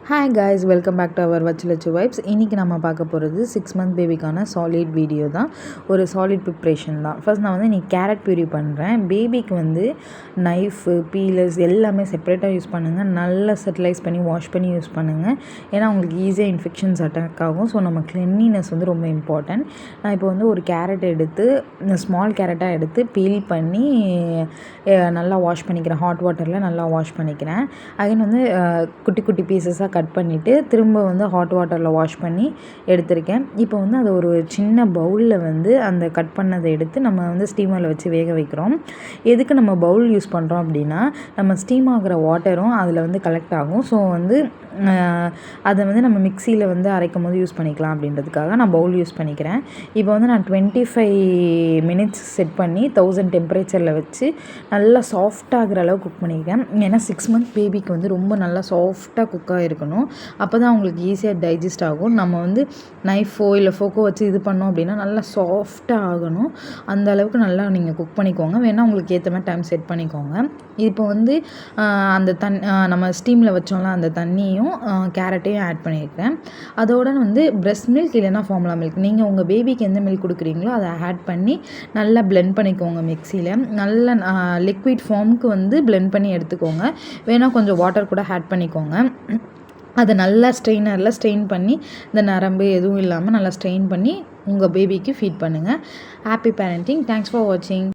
Hi guys, welcome back to our வச்சுலச்சு vibes. இன்றைக்கி நம்ம பார்க்க போகிறது 6 மந்த் பேபிக்கான சாலிட் வீடியோ தான். ஒரு சாலிட் ப்ரிப்ரேஷன் தான். ஃபர்ஸ்ட் நான் வந்து இன்றைக்கி கேரட் பியூரி பண்ணுறேன். பேபிக்கு வந்து நைஃபு பீலர்ஸ் எல்லாமே செப்பரேட்டாக யூஸ் பண்ணுங்கள். நல்லா ஸ்டெரிலைஸ் பண்ணி வாஷ் பண்ணி யூஸ் பண்ணுங்கள். ஏன்னா உங்களுக்கு ஈஸியாக இன்ஃபெக்ஷன்ஸ் அட்டாக் ஆகும். ஸோ நம்ம க்ளென்லினஸ் வந்து ரொம்ப இம்பார்ட்டன்ட். நான் இப்போ வந்து ஒரு கேரட் எடுத்து ஸ்மால் கேரட்டாக எடுத்து பீல் பண்ணி நல்லா வாஷ் பண்ணிக்கிறேன். ஹாட் வாட்டரில் நல்லா வாஷ் பண்ணிக்கிறேன். அகைன் வந்து குட்டி குட்டி பீசஸாக கட் பண்ணிவிட்டு திரும்ப வந்து ஹாட் வாட்டரில் வாஷ் பண்ணி எடுத்திருக்கேன். இப்போ வந்து அதை ஒரு சின்ன பவுலில் வந்து அந்த கட் பண்ணதை எடுத்து நம்ம வந்து ஸ்டீமரில் வச்சு வேக வைக்கிறோம். எதுக்கு நம்ம பவுல் யூஸ் பண்ணுறோம் அப்படின்னா, நம்ம ஸ்டீம் ஆகிற வாட்டரும் அதில் வந்து கலெக்ட் ஆகும். ஸோ வந்து அதை வந்து நம்ம மிக்சியில் வந்து அரைக்கும் போது யூஸ் பண்ணிக்கலாம் அப்படின்றதுக்காக நான் பவுல் யூஸ் பண்ணிக்கிறேன். இப்போ வந்து நான் 25 மினிட்ஸ் செட் பண்ணி 1000 டெம்பரேச்சரில் வச்சு நல்லா சாஃப்டாகிற அளவு குக் பண்ணிக்கிறேன். ஏன்னா 6 மந்த் பேபிக்கு வந்து ரொம்ப நல்லா சாஃப்டாக குக்காக இருக்கணும். அப்போ தான் அவங்களுக்கு ஈஸியாக டைஜஸ்ட் ஆகும். நம்ம வந்து நைஃபோ இல்லை ஃபோக்கோ வச்சு இது பண்ணோம் அப்படின்னா நல்லா சாஃப்டாக ஆகணும். அந்த அளவுக்கு நல்லா நீங்கள் குக் பண்ணிக்கோங்க. வேணால் உங்களுக்கு ஏற்ற மாதிரி டைம் செட் பண்ணிக்கோங்க. இப்போ வந்து அந்த நம்ம ஸ்டீமில் வச்சோம்ல அந்த தண்ணியும் கேரட்டையும் ஆட் பண்ணியிருக்கேன். அதோட வந்து பிரெஸ்ட் மில்க் இல்லைன்னா ஃபார்முலா மில்க், நீங்கள் உங்கள் பேபிக்கு எந்த மில்க் கொடுக்குறீங்களோ அதை ஆட் பண்ணி நல்லா பிளெண்ட் பண்ணிக்கோங்க. மிக்சியில் நல்ல லிக்விட் ஃபார்முக்கு வந்து பிளெண்ட் பண்ணி எடுத்துக்கோங்க. வேணால் கொஞ்சம் வாட்டர் கூட ஆட் பண்ணிக்கோங்க. அதை நல்லா ஸ்ட்ரெயினரில் ஸ்ட்ரெயின் பண்ணி இந்த நரம்பு எதுவும் இல்லாமல் நல்லா ஸ்ட்ரெயின் பண்ணி உங்கள் பேபிக்கு ஃபீட் பண்ணுங்கள். Happy parenting. தேங்க்ஸ் ஃபார் வாட்சிங்.